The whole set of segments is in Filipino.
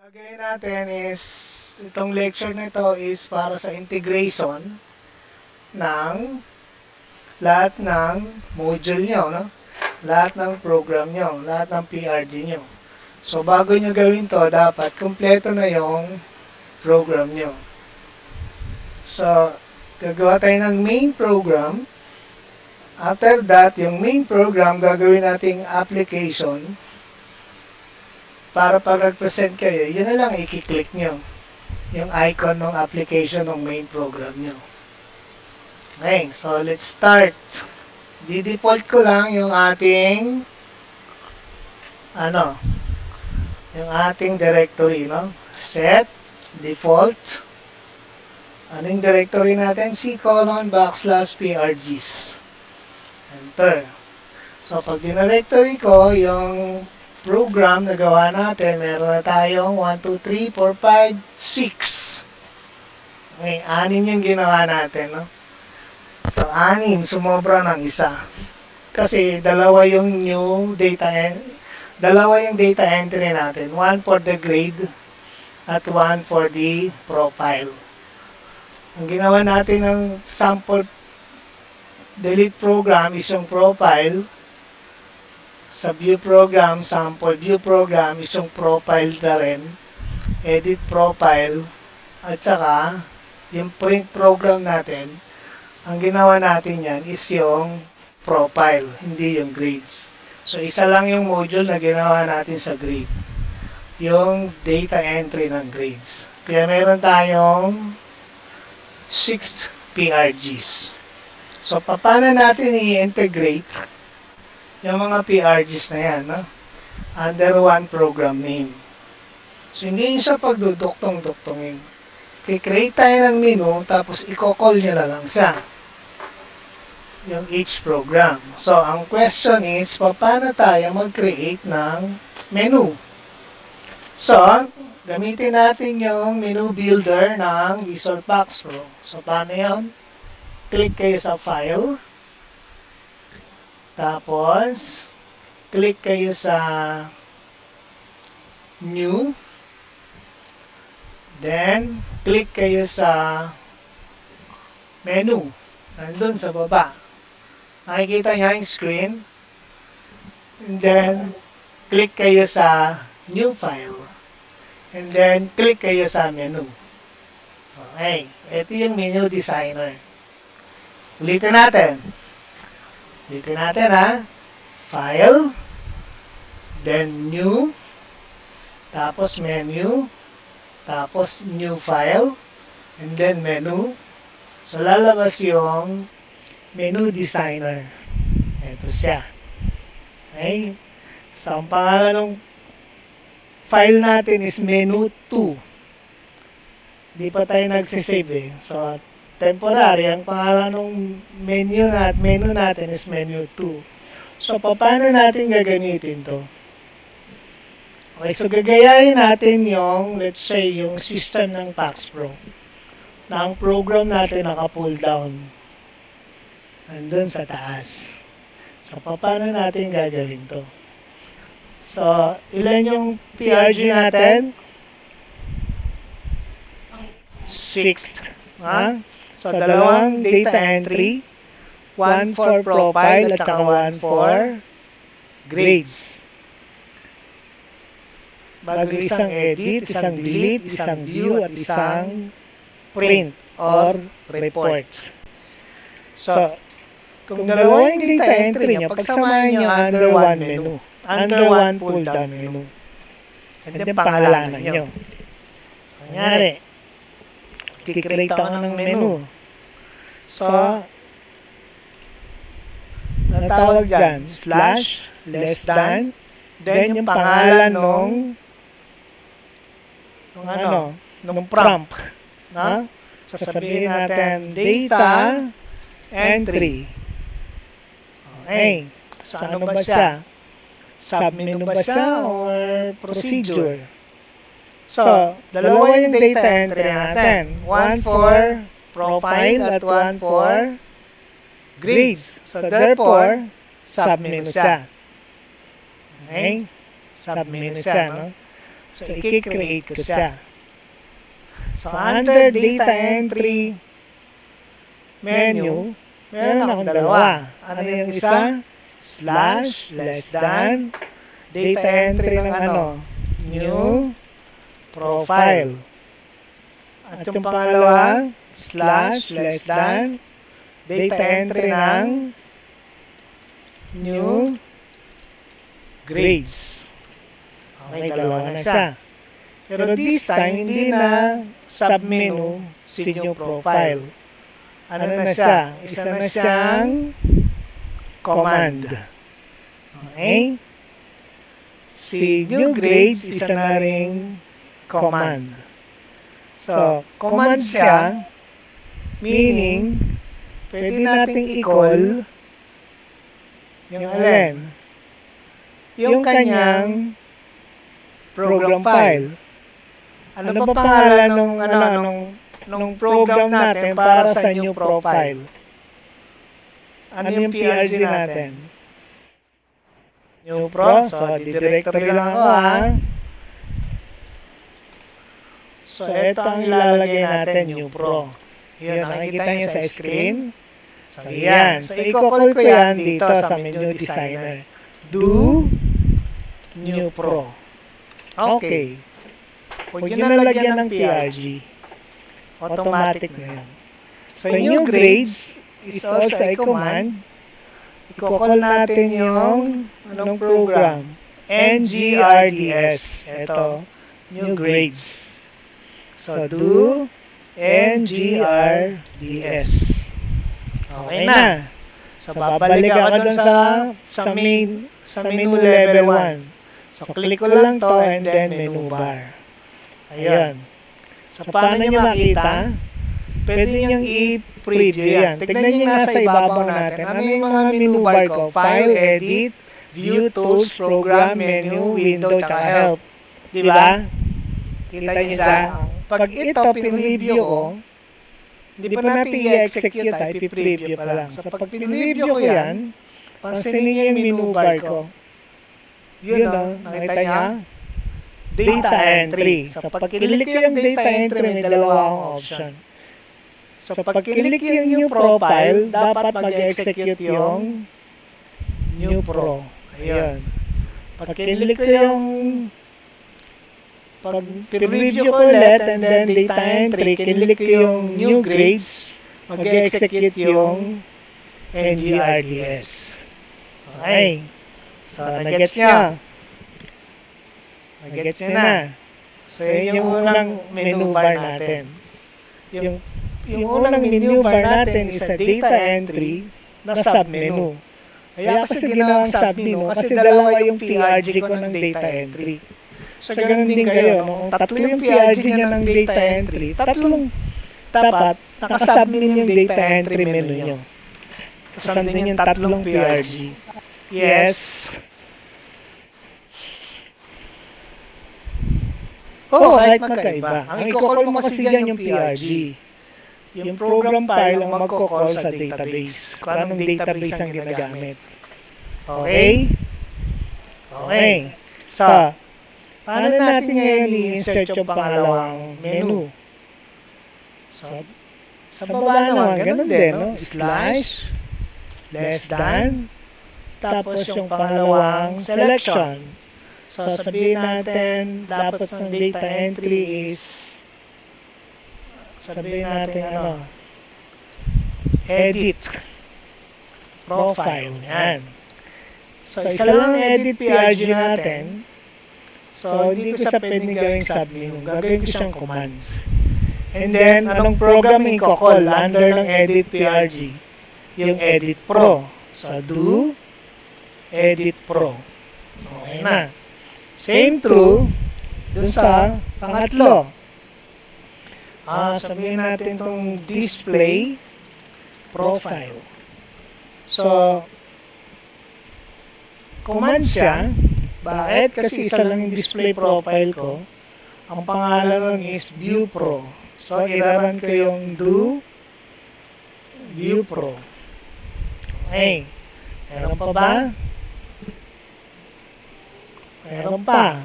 Gagawin natin is, itong lecture nito is para sa integration ng lahat ng module nyo, no? Lahat ng program nyo, lahat ng PRG nyo. So, bago nyo gawin to, dapat kumpleto na yung program nyo. So, gagawa tayo ng main program. After that, yung main program, gagawin nating application. Para pag nag-present kayo, yun na lang i-click nyo. Yung icon ng application ng main program nyo. Okay, so let's start. Di-default ko lang yung ating yung ating directory, no? Set, default. Ano yung directory natin? C:\prgs. Enter. So, pag directory ko, yung program na gawa natin, meron na tayong 1, 2, 3, 4, 5, 6. Okay, 6 yung ginawa natin, no? So, 6, sumobra ng isa. Kasi, dalawa yung data entry natin. 1 for the grade at 1 for the profile. Ang ginawa natin ng sample delete program is yung profile. Sa view program, sample view program, is yung profile na rin, edit profile, at saka yung print program natin, ang ginawa natin yan is yung profile, hindi yung grades. So, isa lang yung module na ginawa natin sa grade, yung data entry ng grades. Kaya meron tayong 6 PRGs. So, paano natin i-integrate yung mga PRGs na yan, no? Under one program name. So, hindi nyo siya pagduduktong-duktongin. Kikreate tayo ng menu, tapos i-call nyo na lang siya. Yung each program. So, ang question is, paano tayo mag-create ng menu? So, gamitin natin yung menu builder ng Visual Pax Pro. So, paano yun? Click kayo sa File. Tapos, click kayo sa New. Then, click kayo sa Menu. Nandun sa baba. Nakikita nyo yung screen. And then, click kayo sa New File. And then, click kayo sa Menu. Okay. Ito yung Menu Designer. Ulitin natin. Ulitin natin, ha? File, then New, tapos Menu, tapos New File, and then Menu. So, lalabas yung Menu Designer. Ito siya. Okay? So, ang pangalan ng file natin is Menu 2. Hindi pa tayo nagsisave, eh. So, temporary, ang pangalan ng menu natin is Menu 2. So, paano natin gagamitin to? Okay, so gagayahin natin yung, let's say, yung system ng Pax Pro. Na ang program natin naka-pull down. Nandun sa taas. So, paano natin gagawin to? So, ilan yung PRG natin? 6. Ha? So, dalawang data entry, 1 for profile at saka 1 for grades. Bago isang edit, isang delete, isang view, at isang print or report. So, kung dalawa yung data entry nyo, pagsamahin nyo under one menu, under one pull down menu. And then, pangalanan nyo. So, nangyari, kikreate ako ng menu. So, natawag dyan, slash, less than, then yung pangalan nung prompt. Na? Sasabihin natin, data entry. Okay. So, ano ba siya? Submenu ba siya or procedure? So, dalawa yung data entry natin. 1 for profile at 1 for grades. So, therefore, submenu siya. Okay? Submenu siya, no? So, i-create ko siya. So, under data entry menu, meron akong dalawa. Ano yung isa? Slash, less than, data entry ng ano? New profile. At yung pangalawa, slash, less than, data entry ng new grades. Okay, dalawa na siya. Pero this time, hindi na submenu si new profile. Ano na siya? Isa na siyang command. Okay? Si new grades, isa na ring command. So, command siya, meaning, pwede nating i-call yung alin? Yung kanyang program file. Ano ba pangalan nung program natin para sa new profile? Ano yung PRG natin? New pro. So, di-directory lang ako ha. So, ito ang ilalagay natin, new pro. Yan, nakikita niyo sa screen. So, yan. So, i-call ko yan dito sa menu designer. Do new pro. Okay. Huwag nyo nalagyan ng PRG. Automatic na yan. So, new grades is also a command. I-call natin yung anong program? NGRDS. Ito, new grades. So, do NGRDS. Okay na. So, babalik ako dun sa menu level 1. So, click ko lang to and then menu bar. Ayan. So, paano nyo makita? Pwede nyo i-preview yan. Tignan nyo nasa ibabaw natin. Ano yung mga menu bar ko? File, edit, view, tools, program, menu, window, tsaka help. Diba? Kita nyo siya? Pag ito, pin-review ko, hindi pa natin i-execute, i-preview pa lang. So, pag pin-review ko yan, pansinin nyo yung menu bar ko. Yun o, nakita nyo? Data entry. So, pag kinilik ko yung data entry, may dalawa akong option. So, pag kinilik yung new profile, dapat mag-execute yung new pro. Ayan. Pag kinilik ko yung pag review ko ulit and then data entry, kinilik ko yung new grades, mag-execute yung NGRDS. Okay. So, nag-gets nyo? Nag-gets nyo na. So, yun yung unang menu bar natin. Yung unang menu bar natin is a data entry na submenu. Kaya kasi ginawang submenu kasi dalawa yung PRG ko ng data entry. So, ganun din kayo. Kung tatlo yung PRG nyo ng data entry, tatlong dapat nakasubmit yung data entry menu nyo. Kasandin yung tatlong PRG. Yes. Oo, kahit magkaiba. Ang i-call mo kasi dyan yung PRG. Yung program file ang magko-call sa database. Kung anong database ang ginagamit. Okay? Okay. So, paano natin ngayon i-insert yung pangalawang menu? So, sa baba naman, ganun din, no? Slash, less than, tapos yung pangalawang selection. So, sabihin natin, dapat ng data entry is, sabihin natin, edit, profile, yan. So, isa lang edit PRG natin. So, hindi ko siya pwedeng gawing submenu. Gagawin ko siyang command. And then, anong program i-call under ng edit PRG? Yung edit pro. So, do edit pro. Okay na. Same true dun sa pangatlo. Sabihin natin itong display profile. So, command siya. Bakit? Kasi isa lang yung display profile ko. Ang pangalan nun is View Pro. So, iraran ko yung do View Pro. Okay. Meron pa ba? Meron pa.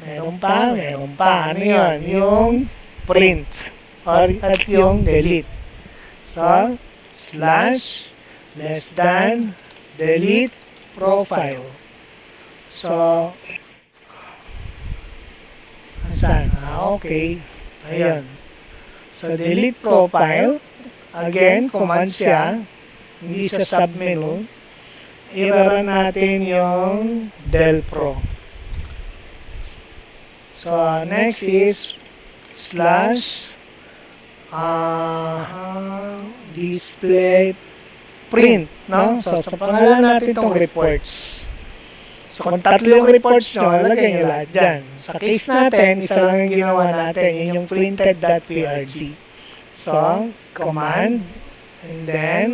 Meron pa. Ano yun? Yung print. At yung delete. So, slash, less than, delete, profile. So, saan? Okay. Ayan. So, delete profile. Again, command siya. Hindi sa submenu. I-run natin yung del pro. So, next is slash display print, no? So, sa pangalan natin itong reports. So, kung tatlong reports nyo, lagay nyo lahat dyan. Sa case natin, isa lang yung ginawa natin, yun yung printed.prg. So, command, and then,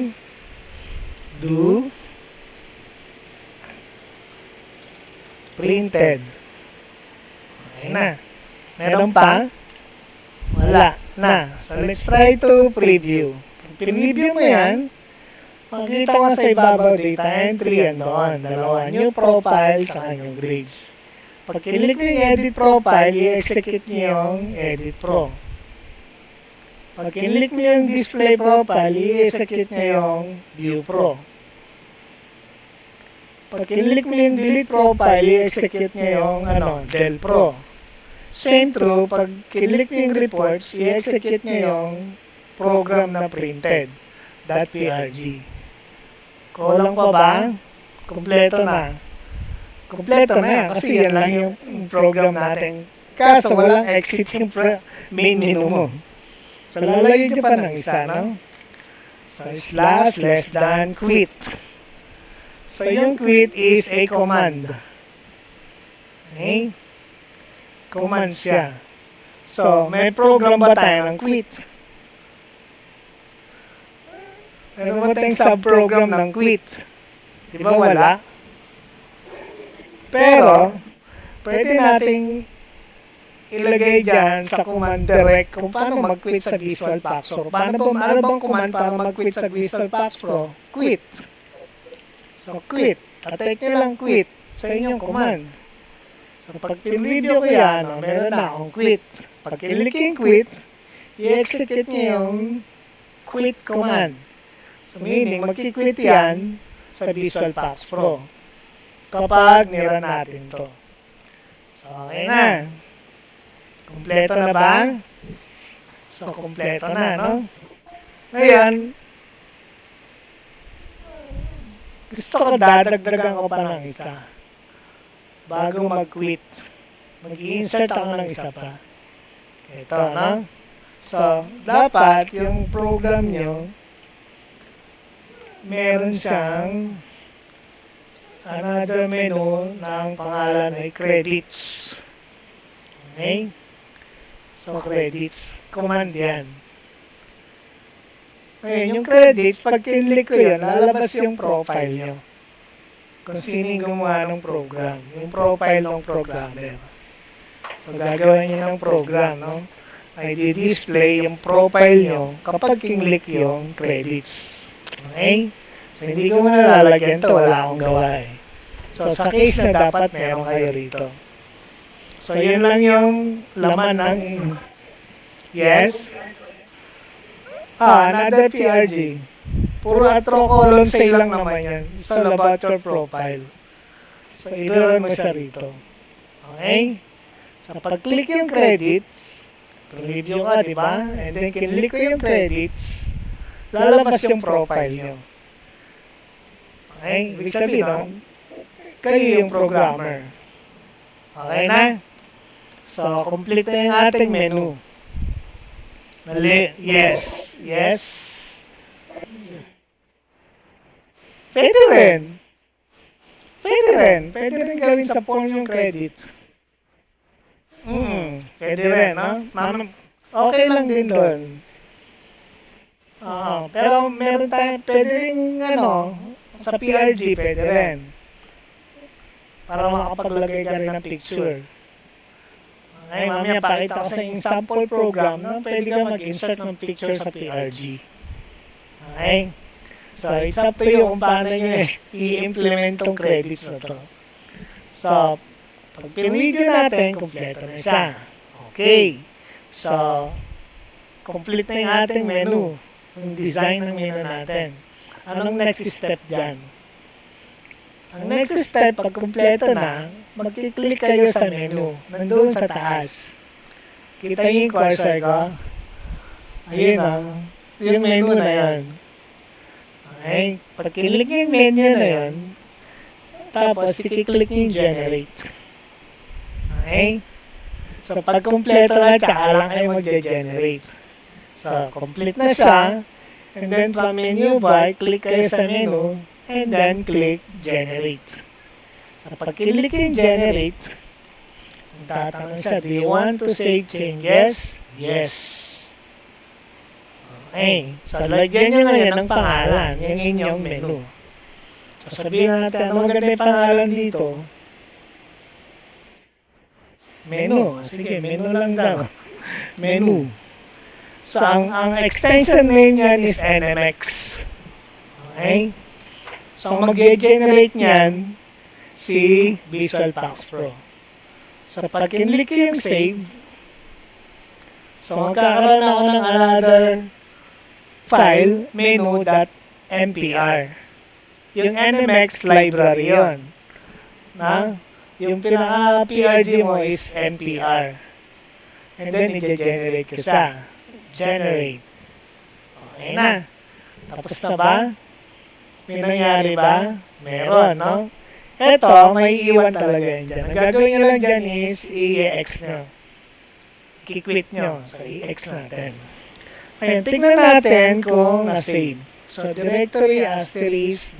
do, printed. Okay na. Meron pa? Wala na. So, let's try to preview. Pag preview mo yan, makikita ko sa ibabaw data entry yan doon. Dalawa, new profile, tsaka new grades. Pag click mo yung edit profile, i-execute nyo yung edit pro. Pag click mo yung display profile, i-execute nyo yung view pro. Pag click mo yung delete profile, i-execute nyo yung del pro. Same true, pag click mo yung reports, i-execute nyo yung program na printed. .prg. Kulang pa ba? Kompleto na. Kompleto na yan kasi yan lang yung program natin. Kaso walang exit yung main menu mo. So lalagyan nyo pa ng isa, no? So slash less than quit. So yung quit is a command. Okay? Command siya. So may program ba tayo ng quit? Meron ba tayong subprogram ng quit? Di ba wala? Pero, pwede nating ilagay dyan sa command direct kung paano mag-quit sa Visual Pax Pro. Ano bang command para mag-quit sa Visual Pax Pro? Quit. So, quit. Tatake nyo lang quit sa inyong command. So, pag pin-review ko yan, meron na akong quit. Pag click yung quit, i-execute nyo yung quit command. So, meaning, magkikwit yan sa Visual Pax Pro kapag nirun natin to. So, okay na. Kompleto na ba? So, kompleto na, no? Ngayon, gusto ko dadagdagan ko pa ng isa. Bago mag-quit, mag-i-insert ako ng isa pa. Ito, no? So, dapat yung program nyo meron siyang another menu ng pangalan ay credits. Okay? So, credits. Command yan. Ngayon, yung credits, pag kinlik ko yun, lalabas yung profile nyo. Kung sino yung gumawa ng program. Yung profile ng programmer. So, gagawin nyo ng program, no? Ay di-display yung profile nyo kapag kinlik yung credits. Okay? So, hindi ko nalalagyan ito. Wala akong gawa eh. So, sa case na dapat meron kayo rito. So, yun lang yung laman ng yes. Another PRG. Puro atro colon say lang naman yan. It's all about your profile. So, i-run mo siya rito. Okay? So, pag-click yung credits, review ka, di ba? And then, kinlik ko yung credits, lalabas yung profile nyo. Okay? Ibig sabihin, no? Kayo yung programmer. Okay na? So, complete na yung ating menu. Mali. Yes. Yes. Pwede rin. Pwede rin. Pwede rin gawin sa form yung credits. Pwede rin, no? Okay lang din doon. Pero meron tayo, pwede rin, sa PRG, pwede rin. Para makapaglagay ka rin ng picture. Okay, mamaya pakita ko sa yung sample program na pwede ka mag-insert ng picture sa PRG. Okay? So, it's up to you kung paano nyo i-implement tong credits na to. So, Pag pinvideo natin, kompleto na siya. Okay. So, complete na yung ating menu. Yung design ng menu natin. Anong next step dyan? Ang next step, pag kompleto na, magkiklik kayo sa menu. Nandun sa taas. Kita niyo yung cursor ko? Ayun o. Yung menu na yun. Okay. Pag kilik niyo yung menu na yun, tapos i-click niyo yung generate. Okay? So, pag kompleto na, tsaka lang kayo magge-generate. So, complete na siya. And then, from menu bar, click kayo sa menu. And then, click generate. So, pag click yung generate, tatanong siya, do you want to save changes? Yes. Okay. So, lagyan nyo ngayon ng pangalan, yung inyong menu. So, sabihin natin, ano maganda yung pangalan dito? Menu. Sige, menu lang daw. Menu. So, ang extension name niyan is NMX. Okay? So, ang mag-generate niyan, si Visual Pax Pro. So, pag kinlik yung save, so, magkakaroon ako ng another file, menu.mpr. Yung NMX library yon. Na? Yung pinaka-PRG mo is NPR. And then, i-generate ko siya. Generate. Okay na. Tapos na ba? May nangyari ba? Meron, no? Ito, may iwan talaga yan dyan. Ang gagawin nyo lang dyan is i-ex nyo. I-quit nyo. So, i-ex natin. Ayan, tignan natin kung na-save. So, directory asterisk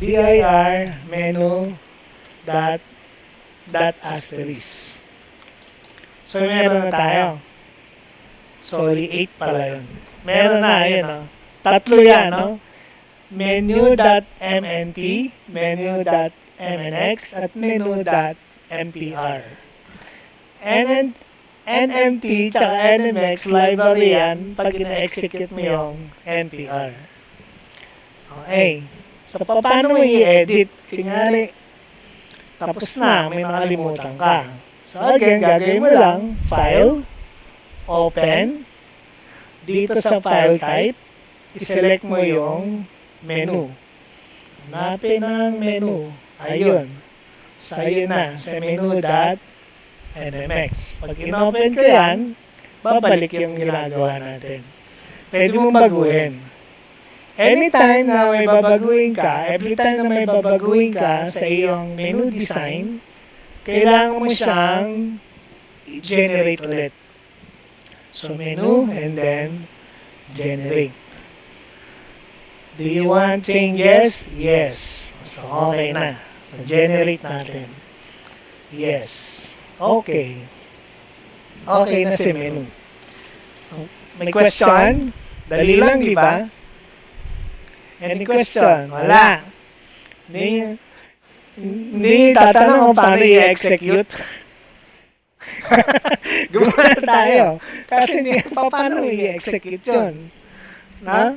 dir menu dot asterisk. So, meron na tayo. Sorry, 8 pala yun. Meron na, yun, no? Tatlo yan, no? Menu.mnt, menu.mnx, at menu.mpr. NMT tsaka NMX library yan pag ina-execute mo yung NPR. Okay. So, paano mo i-edit? Kunyari, tapos na, may makalimutan ka. So, again, gagawin mo lang, file, open, dito sa file type, i-select mo yung menu. Hanapin ang menu. Ayun. So, ayun na, sa menu.nmx. Pag in-open ko yan, babalik yung ginagawa natin. Pwede mong baguhin. Anytime na may babaguhin ka, every time na may babaguhin ka sa iyong menu design, kailangan mo siyang i-generate ulit. So, menu and then generate. Do you want changes? Yes. So, okay na. So, generate natin. Yes. Okay. Okay na si menu. May question? Dali lang, di ba? Any question? Wala. Hindi tatanong kung paano i-execute. Gumawa tayo. Kasi paano i-execute yun? Na?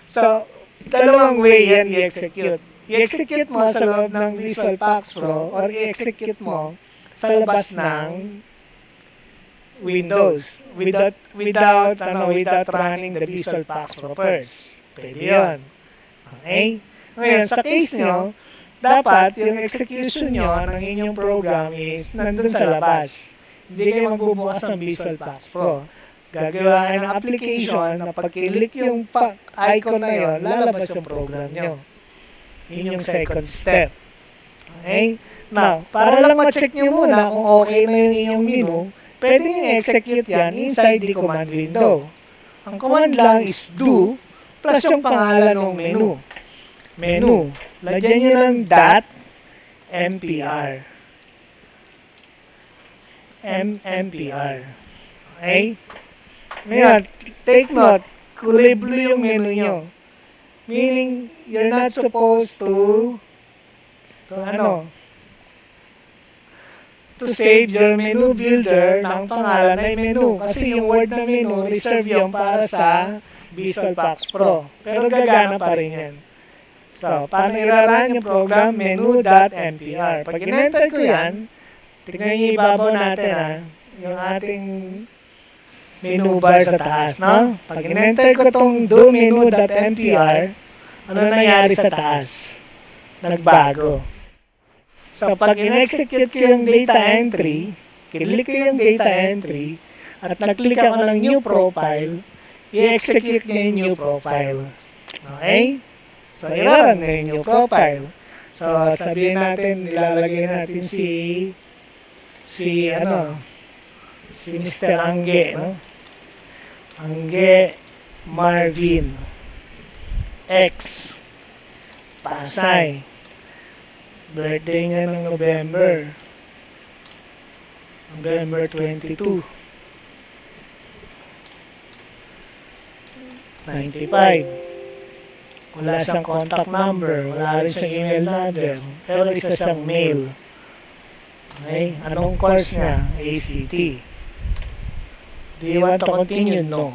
So, dalawang way yan i-execute. I-execute mo sa loob ng Visual Pax Pro or i-execute mo sa labas ng Windows without running the Visual Pax Pro first. Pwede yun. Okay? Ngayon, sa case nyo, dapat yung execution nyo ng inyong program is nandun sa labas. Hindi kayo magbubukas ng Visual Pax Pro. Gagawa kayo ng application na pag-click yung icon na yun, lalabas yung program nyo. Yun yung second step. Okay? Now, para lang ma-check nyo muna kung okay na yung inyong menu, pwede nyo execute yan inside the command window. Ang command lang is do plus yung pangalan ng menu. Menu. Lagyan nyo ng .mpr. MMPR. Okay? Ngayon, take note, kulay blue yung menu nyo. Meaning, you're not supposed to save your menu builder ng pangalan ay menu. Kasi yung word na menu, reserve yung para sa Visual Pax Pro. Pero gagana pa rin yan. So, paano i-run yung program? Menu.mpr. Pag in-enter ko yan, tignan niyo ibabaw natin yung ating menu bar sa taas, no? Pag in-enter ko itong do menu.mpr, ano nangyari sa taas? Nagbago. So, pag in-execute ko yung data entry, click ko yung data entry, at nag-click ako ng new profile, i-execute niya yung new profile. Okay? So, i-run na yung new profile. So, sabihin natin, ilalagay natin si Mr. Angge, no? Angge Marvin X Pasay. Birthday niya ng November 22 95. Wala siyang contact number, wala rin siyang email number, pero isa siyang mail. Okay? Anong course niya? ACT. Do you want to continue? No.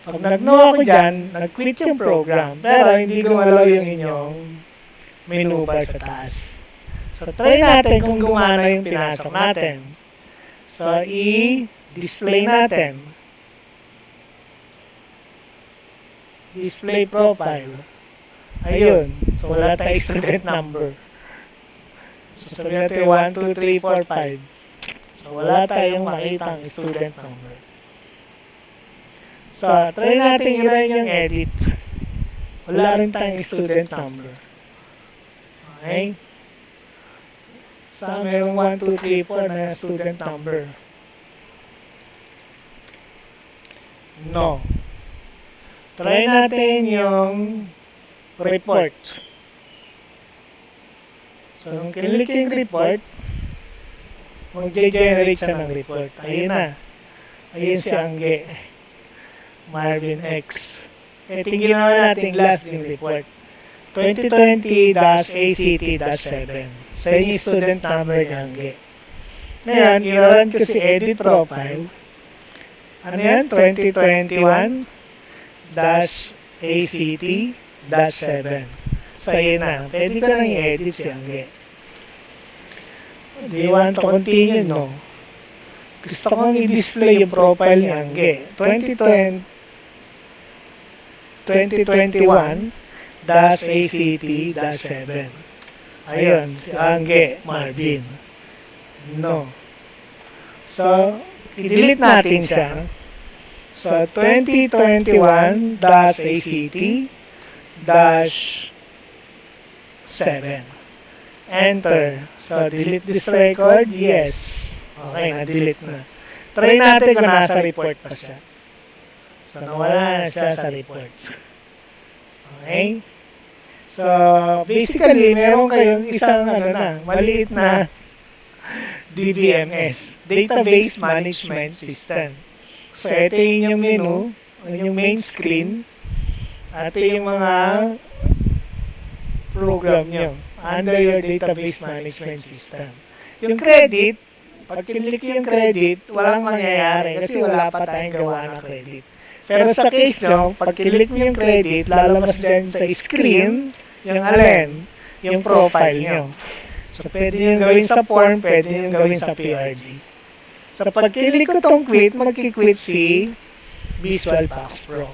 Pag nag-no ako dyan, nag-quit yung program, pero hindi gumalaw yung inyong menu bar sa taas. So, try natin kung gumana yung pinasok natin. So, i-display natin. Display profile. Ayun. So, wala tayong student number. So, sabihin natin 1, 2, 3, 4, 5. So, wala tayong makitang student number. So, try natin i-run yung edit. Wala rin tayong student number. Okay? So, mayroong 1, 2, 3, 4 na student number. No. Try natin yung report. So, nung kinlik yung report, mag-generate siya ng report. Ayun na. Ayun si Angge Marvin X. Tingnan natin last yung report. 2020-ACT-7. So, yun yung student number ni Angge. Ngayon, i-run ko si edit profile. Ano yan? 2021-ACT-7. So, yun na. Pwede ko nang i-edit si Angge. Do you want to continue? No. Gusto kong i-display yung profile ni Angge. 2021-ACT-7. Ayun, si Angge Marvin. No. So, i-delete natin siya. So, 2021-ACT-7. Enter. So, delete this record. Yes. Okay, na-delete na. Try natin kung nasa report pa siya. So, nawala na siya sa reports. Okay? So, basically, meron kayong isang maliit na DBMS, Database Management System. So, ito yung menu, yung main screen, at yung mga program nyo under your database management system. Yung credit, pag kinlik yung credit, walang mangyayari kasi wala pa tayong gawa na credit. Pero sa case nyo, pag kinlik mo yung credit, lalabas dyan sa screen, yung alin, yung profile nyo. So, pwede nyo gawin sa form, pwede nyo gawin sa PRG. So, pag kinlik ko itong quit, magki-quit si Visual Pax Pro.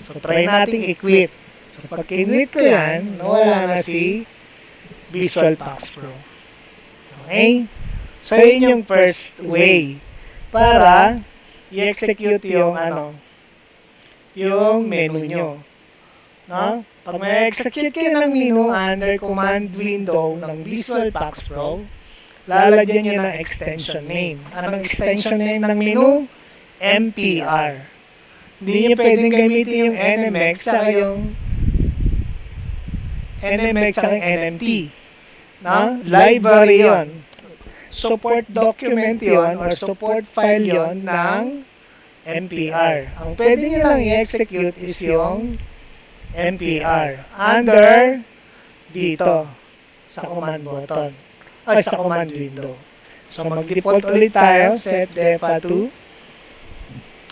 So, try natin i-quit. So, pag kinlik ko yan, nawala na si Visual Pax Pro. Okay? So, yun yung first way para i-execute yung yung menu nyo. No? Pag may execute kayo ng menu under command window ng Visual Pax Pro, lalagyan nyo ng extension name. Anong extension name ng menu? MPR. Hindi nyo pwedeng gamitin yung NMX saka yung NMX saka yung NMT. No? Library yon. Support document yon or support file yon ng MPR. Ang pwede nyo lang i-execute is yung MPR under dito sa command button ay sa command window. So mag-default ulit tayo, set defa to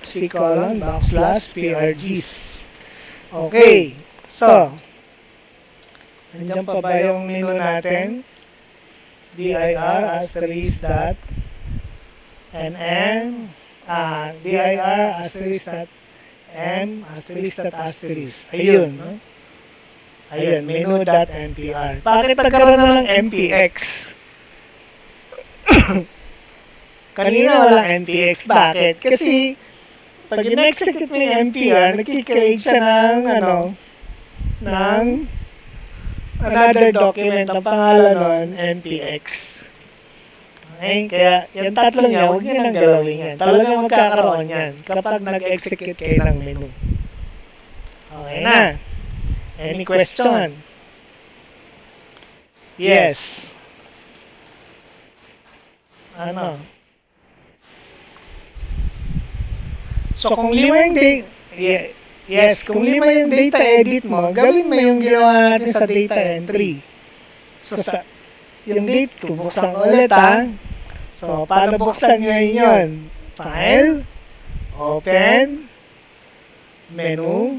/PRGs. Okay. So Nandiyan pa ba yung menu natin? dir asterisk dot nn dir asterisk dot m asterisk dot asterisk. Ayun, no? Ayun, menu.mpr. Bakit nagkaroon na ng mpx? Kanina walang mpx. Bakit? Kasi pag in-execute mo yung mpr, nagkikreate siya ng another document. Ang pangalan nun, mpx. Okay? Kaya yung tatlong yan, huwag nyo nang galawin yan. Talagang magkakaroon yan kapag nag-execute kayo ng menu. Okay na. Any question? Yes. Ano? So kung lima yung kung lima yung data edit mo, gawin mo yung ginawa natin sa data entry. So yung date, buksan ko ulit ha. So paano buksan nyo yun? File, open, menu.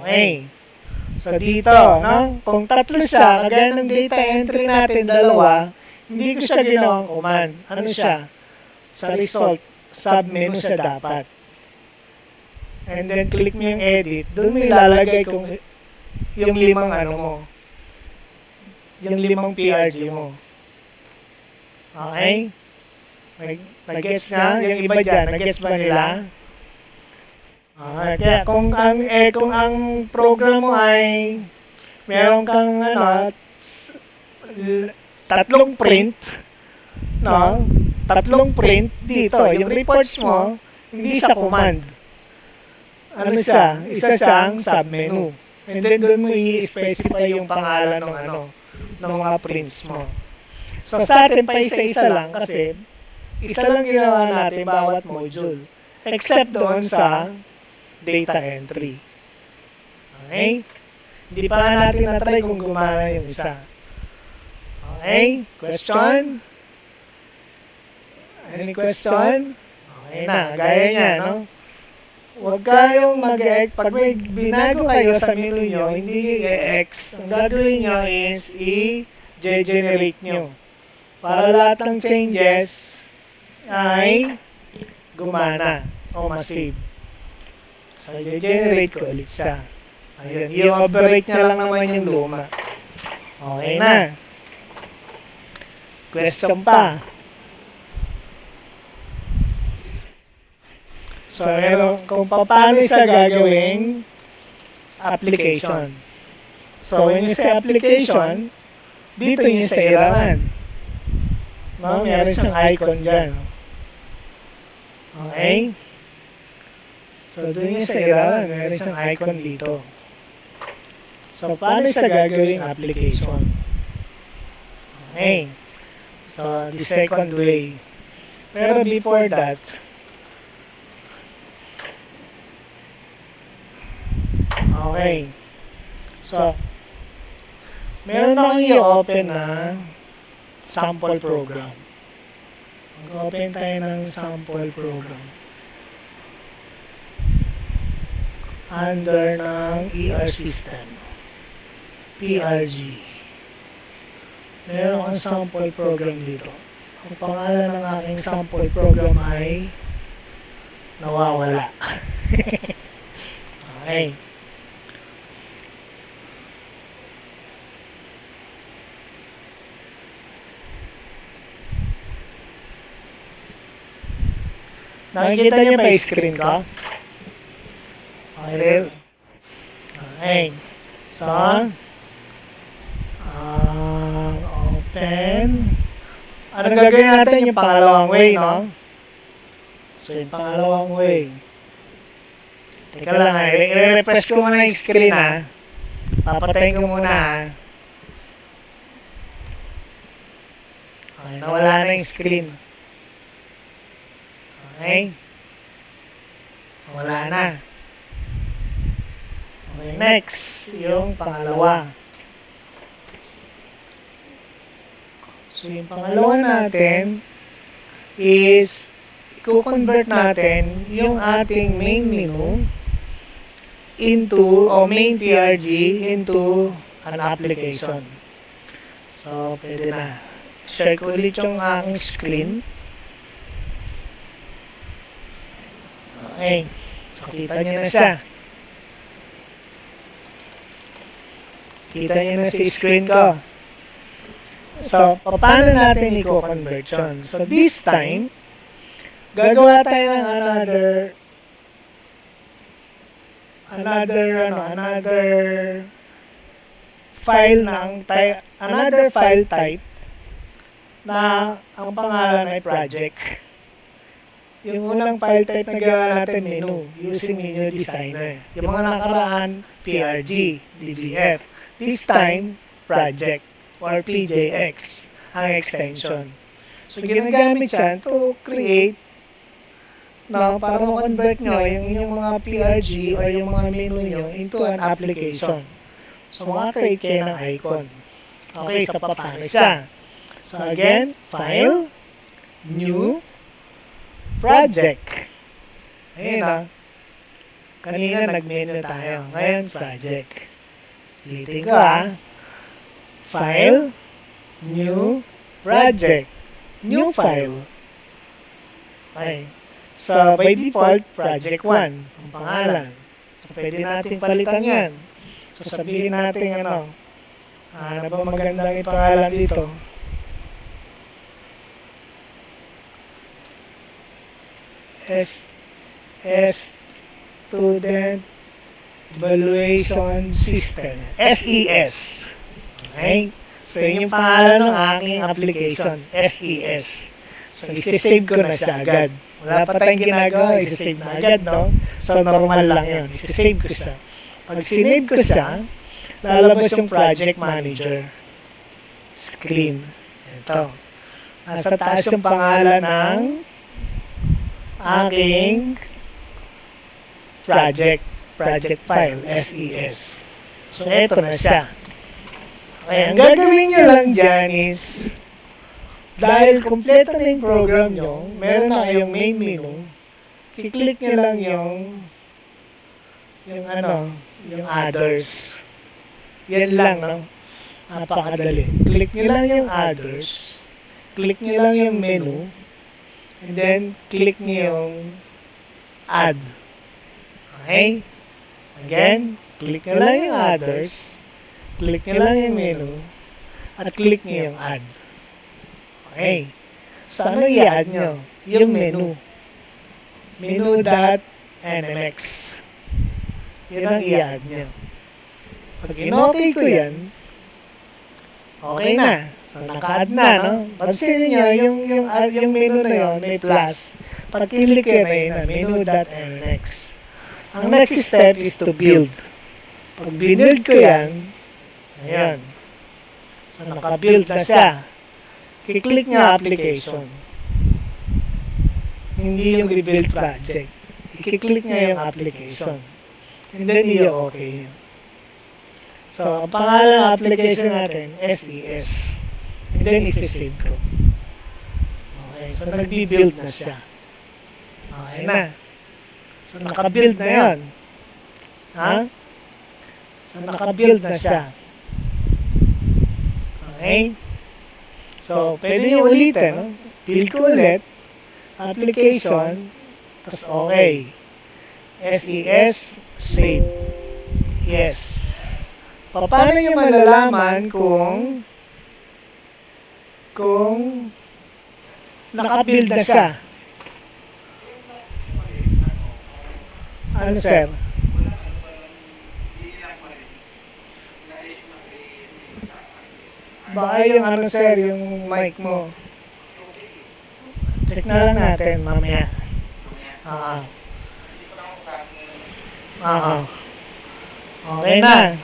Okay. So dito, no? Kung tatlo siya, kagaya ng data entry natin, dalawa, hindi ko siya ginawang command. Ano siya? Sa result, sub-menu siya dapat. And then click mo yung edit, doon mo ilalagay kung yung limang ano mo. Yung limang PRG mo. Okay? Nag-gets na? Yung iba dyan, nag-gets ba nila? Kaya kung ang program mo ay meron kang tatlong print, no? Tatlong print dito, yung reports mo, hindi siya command. Ano siya? Isa siyang submenu. And then doon mo i-specify yung pangalan ng mga prints mo. So sa atin pa isa-isa lang kasi isa lang ginawa natin bawat module. Except doon sa data entry. Okay? Hindi pa nga natin na-try kung gumana yung isa. Okay? Question? Any question? Okay na, gaya niya, no? Huwag kayong pag may binago kayo sa menu nyo, hindi i-X. Ang gagawin nyo is i-generate nyo. Para lahat ng changes ay gumana o masave. So, i-generate ko ulit siya. Ayun, i-overwrite niya lang naman yung luma. Okay na. Question pa. So, kung paano siya gagawing application. So, when you say application, dito yung sa iraran. No, meron siyang icon dyan. Okay? So, doon yung sa iraran, meron siyang icon dito. So, paano siya gagawing application? Okay. So, the second way. Pero before that, okay. So, meron akong i-open na sample program. Mag-open tayo ng sample program. Under ng ER system. PRG. Meron akong sample program dito. Ang pangalan ng aking sample program ay nawawala. Okay. Nakikita niyo ba yung screen ko? Okay. Okay. So, open. Anong gagawin natin? Yung pangalawang way, no? So, yung pangalawang way. Teka lang, i-refresh ko muna yung screen, ha? Papatayin ko muna, ha? Okay, nawala na yung screen. Okay? Wala na. Okay, next. Yung pangalawa. So, yung pangalawa natin is i-convert natin yung ating main menu into o main PRG into an application. So, pwede na. Share ko ulit yung aking screen. Okay. So, kita nyo na siya. Kita nyo na si screen ko. So, paano natin i-convert yun? So, this time, gagawa tayo ng another file type na ang pangalan ay project. Yung unang file type na gagawa natin menu using menu designer. Yung mga nakaraan PRG, DBF. This time project or PJX ang extension. So ginagamit yan to create para ma-convert nyo yung inyong mga PRG or yung mga menu nyo into an application. So makakreate kayo ng icon. Okay, so paano siya? So again, file, new, project. Ayun na. Kanina nag-menu tayo. Ngayon, project. Ulitin ko File, new, project. New file. Okay. So, by default, project 1 ang pangalan. So, pwede natin palitan yan. So, sabihin natin ano ba magandang ipangalan dito? Student Evaluation System. SES. Okay? So, yun yung pangalan ng aking application. SES. So, isi-save ko na siya agad. Wala pa tayong ginagawa, isi-save na agad, no? So, normal lang yun. Isi-save ko siya. Pag sinave ko siya, lalabas yung project manager. Screen. Ito. Nasa taas yung pangalan ng aking project file, SES. So, ito na siya. Okay, ang gagawin nyo lang dyan is, dahil kompleto na yung program nyo, meron na kayong main menu, kiklik nyo lang yung others. Yan lang, no? Napakadali. Click nyo lang yung others, click nyo lang yung menu, and then click nyo yung add. Okay? Again, click nyo lang yung others, click nyo lang yung menu, at click nyo yung add. Okay. So, ano i-add nyo? Yung menu. Menu.nmx. Yun ang i-add nyo. Pag in-okay ko yan, okay na. So, naka-add na, no? Pansinin nyo, yung menu na yun, may plus. Pag click yun na yun, menu.nmx. Ang next step is to build. Pag binuild ko yan, ayan. So, naka-build na siya. I-click nga application. Hindi yung rebuild project. I-click nga yung application. And then i-okay nyo. So, ang pangalan ng application natin, SES. And then isi-save ko. Okay, so nagbi-build na siya. Okay na. So, naka-build na yun. So, naka-build na siya. Okay? So, pwede nyo ulitin, no? Build ko ulit, application, tas okay. SES, save. Yes. Paano nyo malalaman kung naka-build na siya? Ano, sir? Baka yung sir, yung mic mo. Check na lang natin mamaya. Okay na.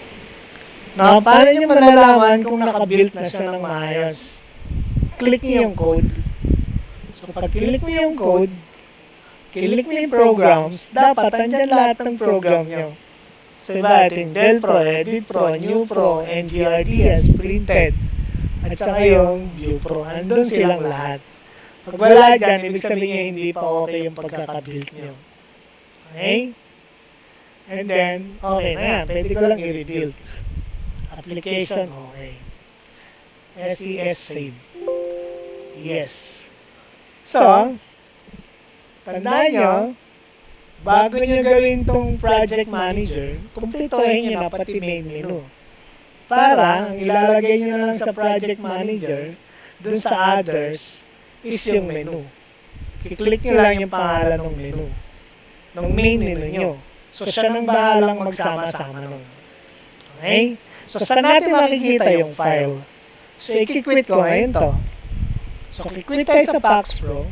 Now, paano nyo malalaman kung naka-build na siya ng maayos? Click nyo yung code. So, pag click mo yung code, click mo yung programs, dapat andyan lahat ng program nyo. Diba, ating Del Pro, Edit Pro, New Pro, NGRTS, Printed, at saka yung View Pro. Andun silang lahat. Pag wala dyan, ibig sabihin nyo hindi pa okay yung pagkakabuild nyo. Okay? And then, okay na yan. Pwede ko lang i-rebuild. Application, okay. SES save. Yes. So, tandaan nyo, bago nyo gawin tong project manager, kumpletuhin nyo na pati main menu. Para, ang ilalagay nyo na lang sa project manager, dun sa others, is yung menu. Kiklik nyo lang yung pangalan ng menu. Ng main menu nyo. So, siya nang bahalang magsama-sama nun. Okay? So, saan natin makikita yung file? So, i-quit ko ngayon to. So, i-quit tayo sa Pax Pro.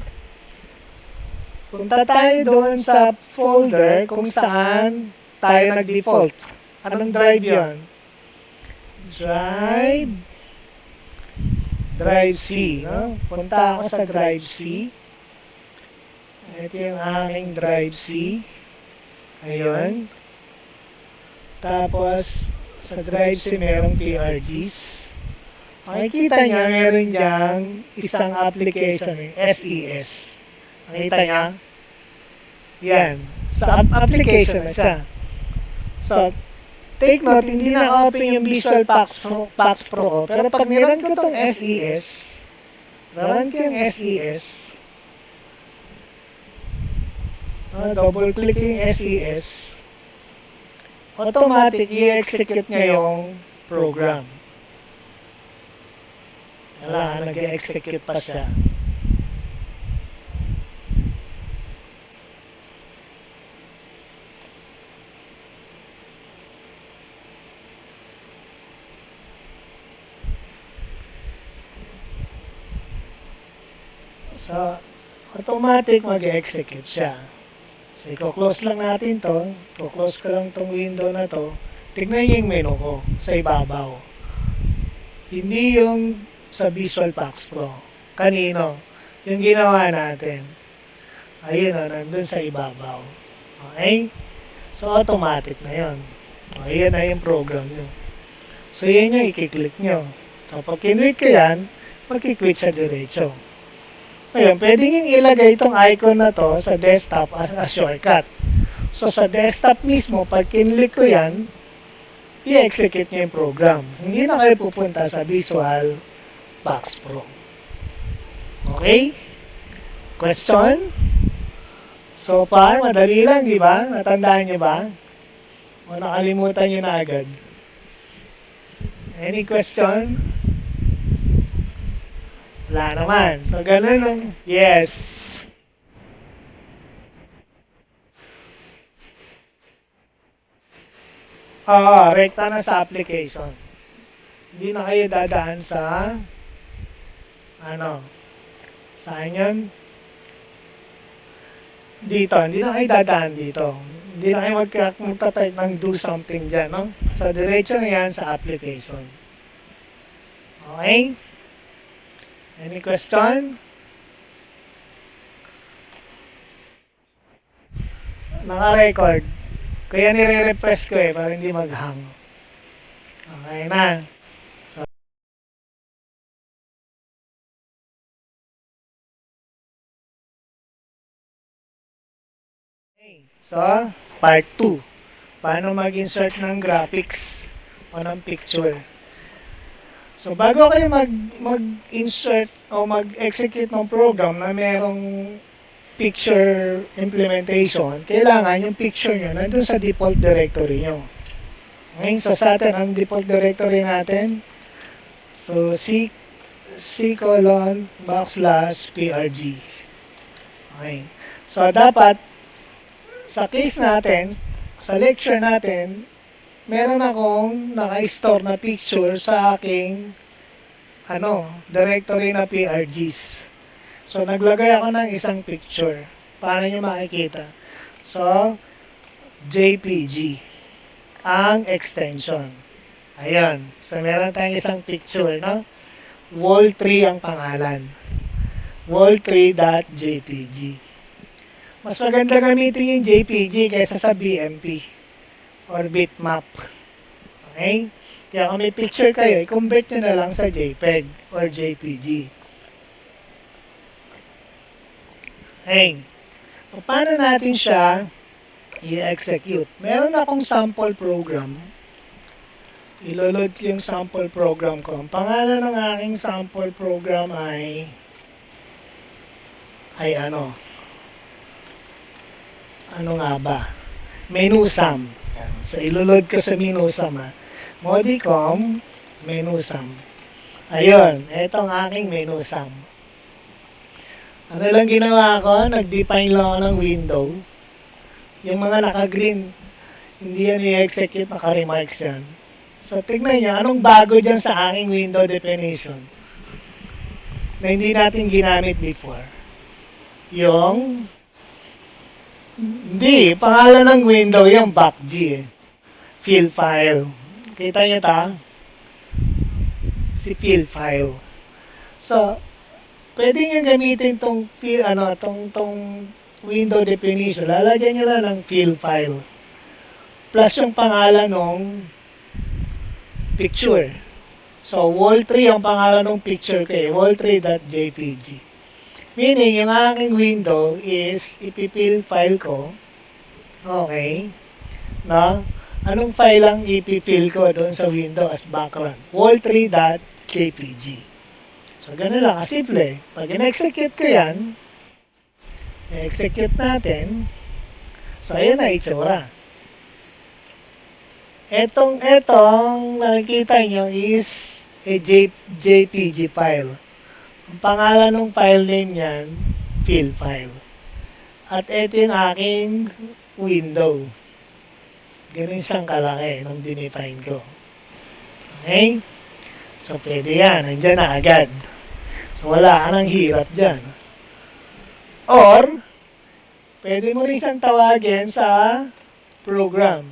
Punta tayo doon sa folder kung saan tayo nag-default. Anong drive yon? Drive C. No? Punta ako sa Drive C. Ito yung aking Drive C. Ayun. Tapos, sa Drive C merong PRGs. Makikita niya, meron diyang isang application, SES. Nakita niya? Yan. Sa application na siya. So, take note, hindi na open yung Visual Pax Pro ko. Pero pag niran ko itong SES, run ko yung SES, double click yung SES, automatic i-execute niya yung program. Wala, nag-execute pa siya. So, automatic mag-execute siya. So, i-close lang natin to. I-close ko lang tong window na to. Tignan niyo yung menu ko sa ibabaw. Hindi yung sa Visual Pax Pro. Kanino? Yung ginawa natin. Ayun o, nandun sa ibabaw. Okay? So, automatic na yun. Okay, yan na yung program nyo. So, yan yung i-click nyo. So, pag kinwit ko yan, mag-quit sa diretso. Ngayon, pwede nyo ilagay itong icon na to sa desktop as a shortcut. So, sa desktop mismo, pag kinlik ko yan, i-execute nyo yung program. Hindi na kayo pupunta sa Visual Pax Pro. Okay? Question? So far, madali lang, di ba? Natandaan nyo ba? O nakalimutan nyo na agad? Any question? Wala naman. So, ganun lang. Yes. Rekta na sa application. Hindi na kayo dadaan sa saan yun? Dito. Hindi na kayo dadaan dito. Hindi na kayo magta-type ng do something dyan, no? So, diretso na yan sa application. Okay? Any question? Naka-record. Kaya nire-refresh ko para hindi mag-hang. Okay na. So, part 2. Paano mag-insert ng graphics o ng picture. So, bago kayo mag-insert o mag-execute ng program na merong picture implementation, kailangan yung picture nyo nandun sa default directory nyo. Okay, so sa atin, ang default directory natin, so c:\PRG. Okay. So, dapat, sa case natin, sa lecture natin, meron akong naka-store na picture sa aking directory na PRGs. So, naglagay ako ng isang picture. Paano nyo makikita? So, JPG ang extension. Ayan. So, meron tayong isang picture, no? Wall3 ang pangalan. Wall3.jpg. Mas maganda gamitin yung JPG kaysa sa BMP or bitmap. Okay? Kaya kung may picture kayo, i-convert nyo na lang sa JPEG or JPG. Okay. So, paano natin siya i-execute. Meron akong sample program. Iloload ko yung sample program ko. Ang pangalan ng aking sample program ay ano nga ba? Menusam. Yan. So, iloload ko sa Menusam. Modicom, Menusam. Ayun, etong aking Menusam. Ano lang ginawa ko? Nag-define lang ako ng window. Yung mga naka-green, hindi yan i-execute, naka-remarks yan. So, tignan nyo, anong bago dyan sa aking window definition na hindi natin ginamit before? Yung, hindi, pangalan ng window, yung backg, fill file. Kita nyo ta? Si fill file. So, pwede nyo gamitin tong window definition. Lalagyan nyo lang ng fill file. Plus yung pangalan ng picture. So, wall3 ang pangalan ng picture ko wall3.jpg. Meaning, yung aking window is ipifill file ko. Okay. No? Anong file ang ipifill ko doon sa window as background? wall3.jpg. So, ganun lang. Simple. Pag in-execute ko yan, i-execute natin. So, ayan na itsura. Etong nakikita nyo is a JPG file. Ang pangalan ng file name niyan, fill file. At ito yung aking window. Ganun siyang kalaki nung dinefine ko. Okay? So, pwede yan. Nandiyan na agad. So, wala ka nang hirap dyan. Or, pwede mo rin siyang tawagin sa program.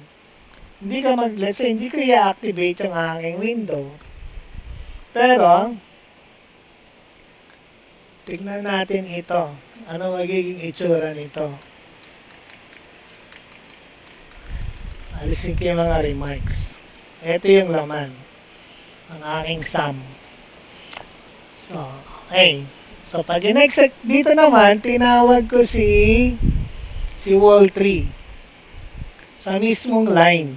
Let's say, hindi ko i-activate yung aking window. Pero, tignan natin ito. Ano magiging itsura nito? Alisin ko yung mga remarks. Ito yung laman ng aking sum. So, okay. So, pag in-execute dito naman, tinawag ko si wall3 sa mismong line.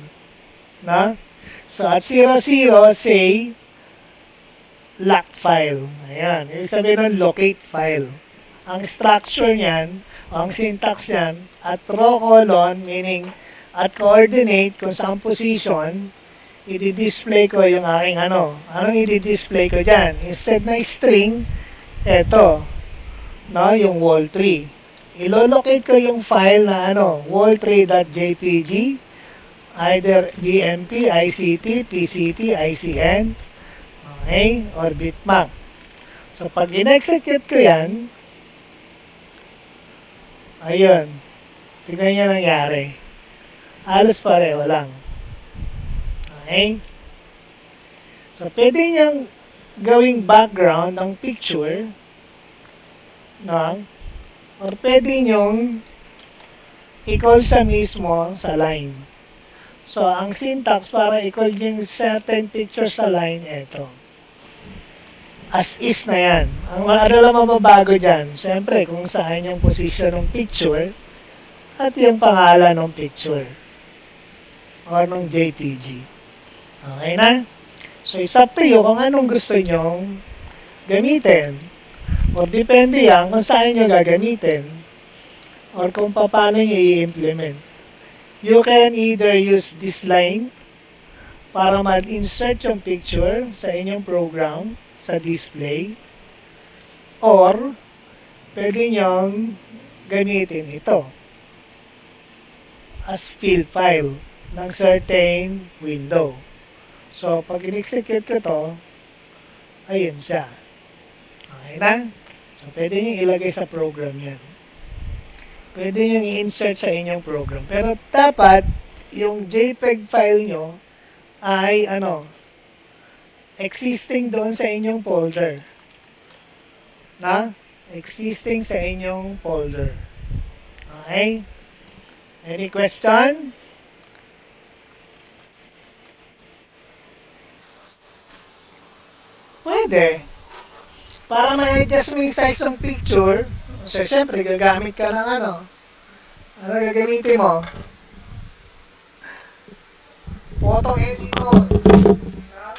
Na? So, at 00, say, lock file. Ayan. Ibig sabihin ng locate file. Ang structure niyan, ang syntax niyan, at row colon, meaning at coordinate kung saan position, i-display ko yung aking ano. Anong i-display ko dyan? Instead na string, eto. No? Yung wall3. Ilo-locate ko yung file na wall3.jpg, either BMP, ICT, PCT, ICN, okay, or bitmap. So, pag in-execute ko yan, ayun, tignan nyo nangyari. Halos pareho lang. Okay? So, pwede niyang gawing background ng picture, no? Or pwede nyong i-call siya mismo sa line. So, ang syntax para i-call yung certain picture sa line, eto. As is na yan. Ang ano lang mababago dyan, syempre, kung saan yung position ng picture at yung pangalan ng picture or ng JPG. Okay na? So, it's up to you kung anong gusto nyong gamitin. O depende yan kung saan nyo gagamitin or kung paano nyo i-implement. You can either use this line para mag-insert yung picture sa inyong program sa display, or pwede nyong gamitin ito as fill file ng certain window. So, pag in-execute ko to, ayun siya. Okay na? So, pwede nyo ilagay sa program yan. Pwede nyo i-insert sa inyong program. Pero dapat, yung JPEG file nyo ay, existing doon sa inyong folder. Na? Existing sa inyong folder. Okay? Any question? Pwede. Para ma-adjust mo yung size ng picture, so syempre gagamit ka ng ano gagamitin mo? Photo editor. Na?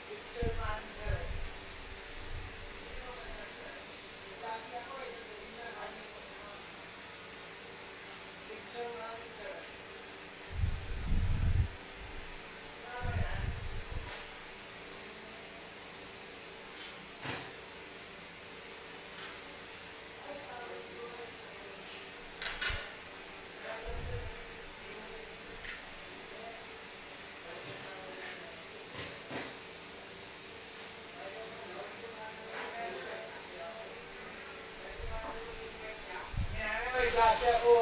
Picture manager. Kasi ako sabihin na picture manager. Tama yan. May klase ako.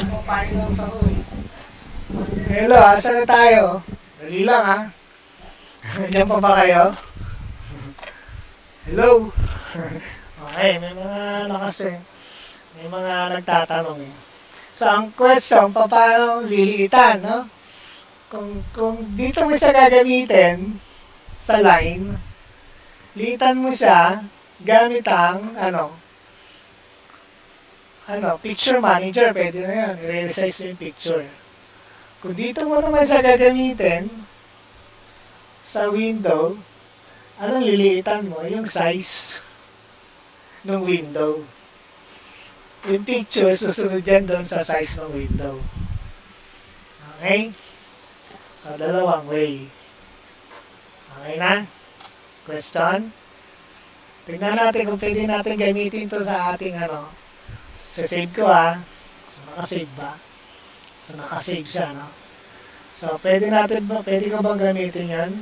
Ako finals ako eh. Hello, asa na tayo? Dali lang ha. Nandiyan pa ba kayo? Hello? Okay, may mga may mga nagtatanong eh. So, ang question, paano liliitan, no? Kung dito mo siya gagamitin sa line, liitan mo siya gamit ang, picture manager, pwede na yan. I-resize mo yung picture. Kung dito mo naman siya gagamitin sa window, anong liliitan mo? Yung size ng window. Yung picture, susunod yan doon sa size ng window. Okay? So, dalawang way. Okay na? Question? Tingnan natin kung pwede natin gamitin to sa ating sasave ko ha. So, nakasave ba? So, nakasave siya, no? So, pwede ko bang gamitin yan?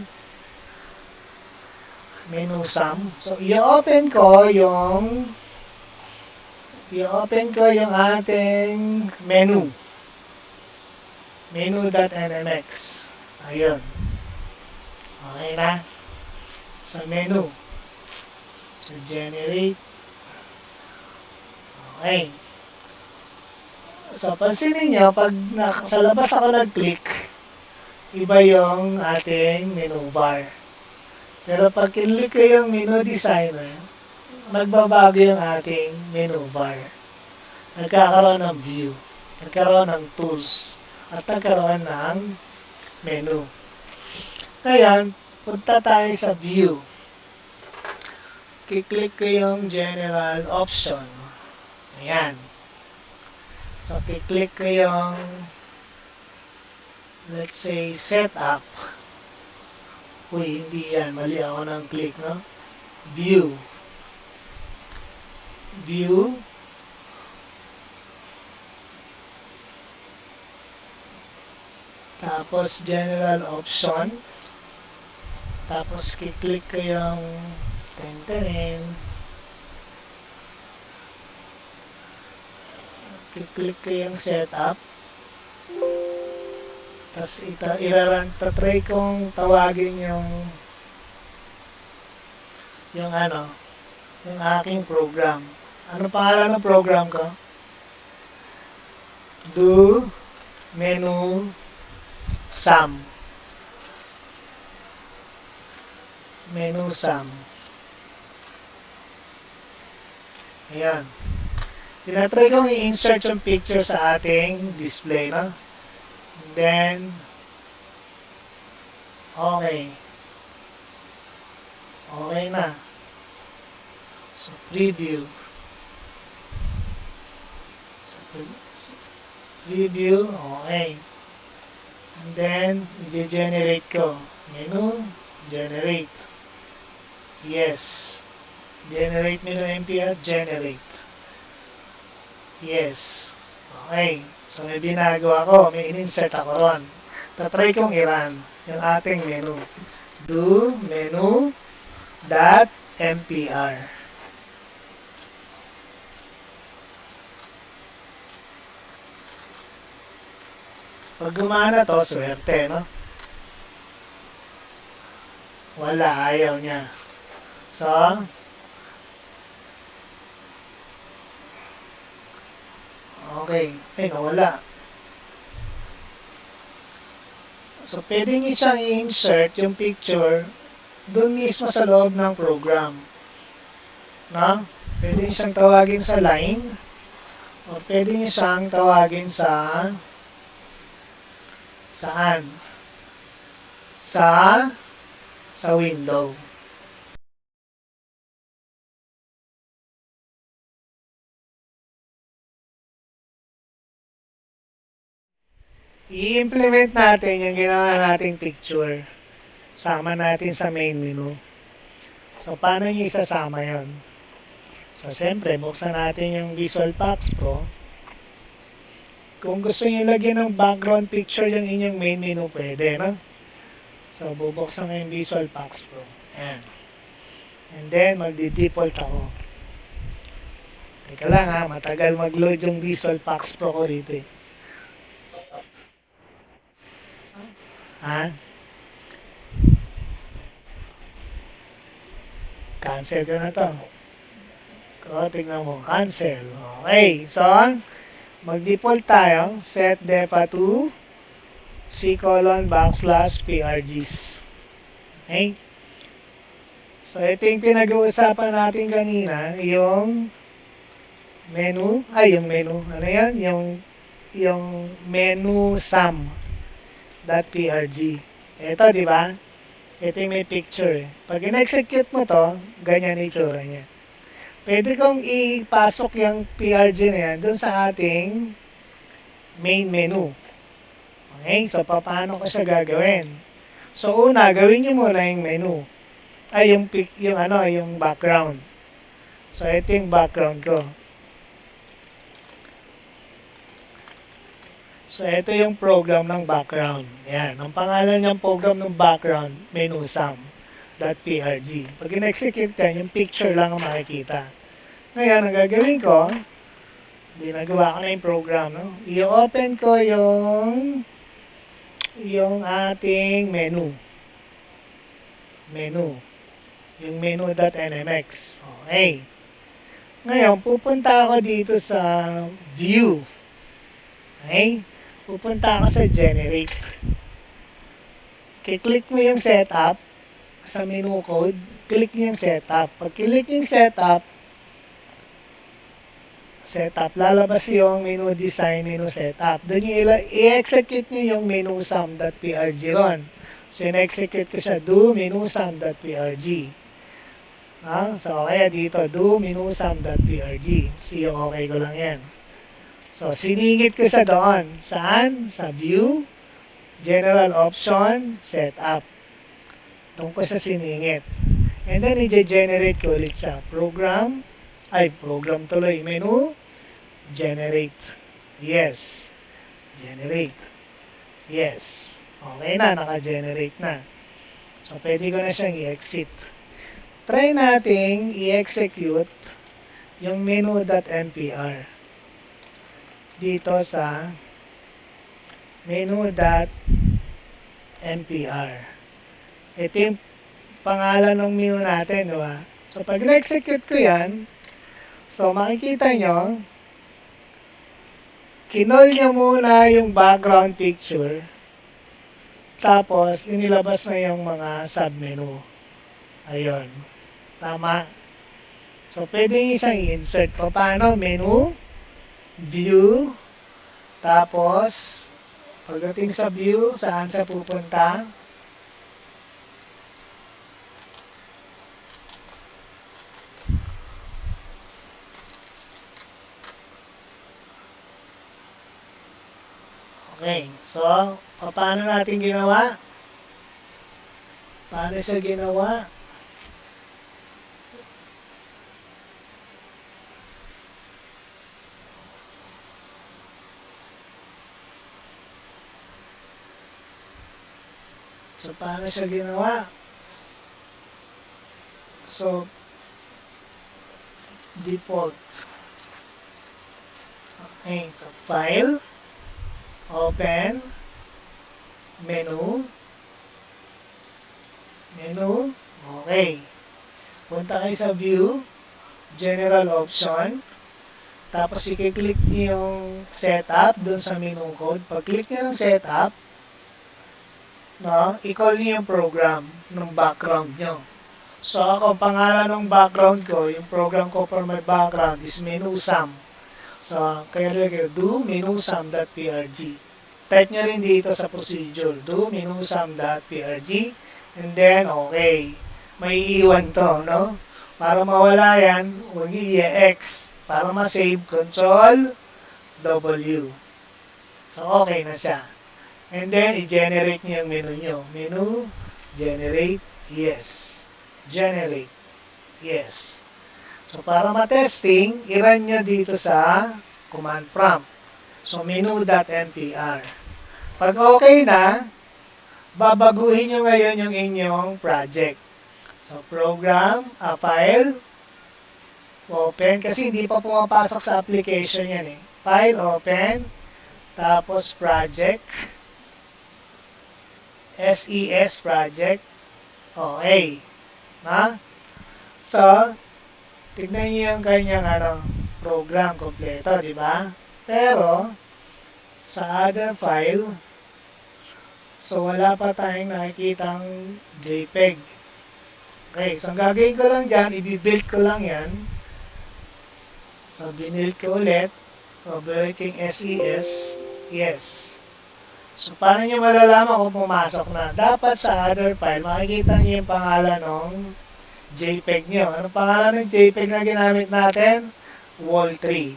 Menu sum. So, i-open ko yung ating menu. Menu.nmx. Ayun. Okay na? So, menu. So, generate. Okay. So, pansinin nyo, pag sa labas ako nag-click, iba yung ating menu bar. Pero pag kinlik ko yung menu designer, magbabago yung ating menu bar. Nagkakaroon ng view, nagkaroon ng tools, at nagkaroon ng menu. Ngayon, punta tayo sa view. Kiklik ko yung general option. Ayan. So, kiklik ko yung, let's say, setup. Uy, hindi yan. Mali ako ng click, no? View. View. Tapos, general option. Tapos, kiklik ko yung tenten. Kiklik ko yung setup. Tapos, try kong tawagin yung aking program. Ano pangalan ng program ko? Do menu sum. Menu sum. Ayan. Tinatry kong i-insert yung picture sa ating display, no? And then, okay. Okay na. So, preview. So, preview, okay. And then, i-generate ko. Menu, generate. Yes. Generate menu MPR, generate. Yes. Okay. So, may binagawa ko. May in-insert ako ron. Tatry kong i-run yung ating menu. Do menu.mpr. Pag gumana to, swerte, no? Wala, ayaw niya. So, okay. Ay, nawala. So, pwede nyo siyang i-insert yung picture doon mismo sa loob ng program. No? Pwede nyo siyang tawagin sa line o pwede nyo siyang tawagin sa Saan? Sa window. I-implement natin yung ginawa nating picture. Sama natin sa main menu. So, paano nyo isasama yon? So, siyempre, buksan natin yung Visual Packs Pro. Kung gusto nyo lagyan ng background picture yung inyong main menu, pwede, no? So, bubuksan ko yung Visual Packs Pro. Ayan. And then, magdi-default ako. Teka lang ha, matagal mag-load yung Visual Packs Pro ko dito eh. Ha? Cancel ko na to. O, tingnan mo. Cancel. Okay. So, mag-default tayo. Set defa to C:\PRGs. Okay? So, ito yung pinag-uusapan natin kanina. Yung menu. Yung menu. Ano yan? Yung menu sum.prg. Ito, di ba? Ito yung may picture. Pag in-execute mo to, ganyan yung itsura niya. Pwede kong ipasok yung PRG na yan dun sa ating main menu. Okay? So, paano ko siya gagawin? So, una, gawin nyo muna yung menu. Yung background. So, ito yung background ko. So, ito yung program ng background. Yan. Ang pangalan ng program ng background, menu sum.prg. Pag in-execute yan, yung picture lang ang makikita. Ngayon, ang gagawin ko, nagawa ko na yung program, no? I-open ko yung ating menu. Yung menu.nmx. Okay. Ngayon, pupunta ako dito sa view. Okay? Pupunta ako sa generate. Kiklik mo yung setup sa menu code. Click nyo yung setup. Pag click yung setup, lalabas yung menu design, menu setup. Doon yung i-execute nyo yung menu sum.prg ron. So, in-execute ko siya, do menu sum.prg. So, kaya dito, do menu sum.prg. See, okay ko lang yan. So, siningit ko sa doon. Saan? Sa view, general option, setup. Doon ko sa siningit. And then, i-generate ko ulit sa program tuloy, menu, generate. Yes. Generate. Yes. Okay na, naka-generate na. So, pwede ko na siyang i-exit. Try nating i-execute yung menu.mpr dito sa menu.mpr. Ito yung pangalan ng menu natin, diba? So, pag na-execute ko yan, so, makikita nyo, kinol nyo muna yung background picture, tapos, inilabas na yung mga submenu. Ayun. Tama. So, pwede nyo siyang i-insert. Paano? Menu, view, tapos, pagdating sa view, saan siya pupunta? Okay, so, paano natin ginawa? Paano siya ginawa? So, paano siya ginawa? So, default. Okay, so, file, open, menu, okay. Punta kayo sa view, general option, tapos i-click niyo yung setup dun sa menu code. Pag-click niyo ng setup, no, i-call niyo yung program ng background niyo. So, ako, pangalan ng background ko, yung program ko for my background is menu sum. So, kaya lagay do menu sum.prg. type nyo rin dito sa procedure, do menusum.prg, and then, okay. May iwan to, no? Para mawala yan, huwag i-X. Para ma-save, Control W. So, okay na siya. And then, i-generate nyo yung menu nyo. Menu, generate, yes. Generate, yes. So, para ma-testing, i-run nyo dito sa command prompt. So, menu.npr. Pag okay na, babaguhin nyo ngayon yung inyong project. So, program, file, open, kasi hindi pa pumapasok sa application yan eh. File, open, tapos project, SES project, okay. Ha? So, tignan niyo yung kanyang program kompleto, di ba? Pero, sa other file, so wala pa tayong nakikitang JPEG. Okay, so ang gagawin ko lang dyan, i-build ko lang yan. So, binuild ko ulit. Overwriting SES, yes. So, paano nyo malalaman kung pumasok na? Dapat sa other file, makikita nyo yung pangalan ng JPEG nyo. Anong pangalan ng JPEG na ginamit natin? Wall3.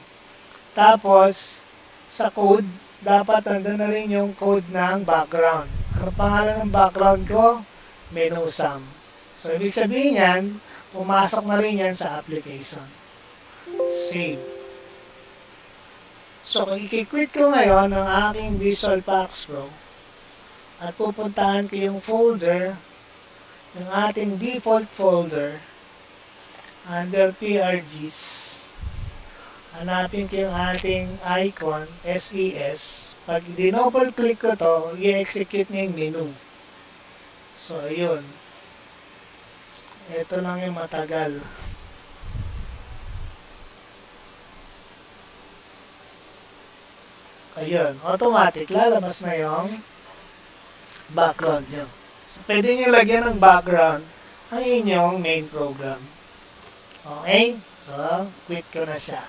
Tapos, sa code, dapat nandun na rin yung code ng background. Anong pangalan ng background ko? Menusum. So, ibig sabihin yan, pumasok na rin yan sa application. Save. So, kung i-quit ko ngayon ang aking Visual Packs Pro at pupuntahan ko yung folder, yung ating default folder under PRGs, hanapin ko yung ating icon, SES. Pag dinouble click ko to, i-execute niya yung menu. So, ayun. Ito lang yung matagal. Ayun, automatic, lalabas na yung background nyo. So, pwede nyo lagyan ng background ang inyong main program. Okay? So, quit ko na siya.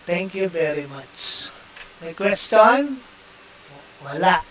Thank you very much. May question? Wala.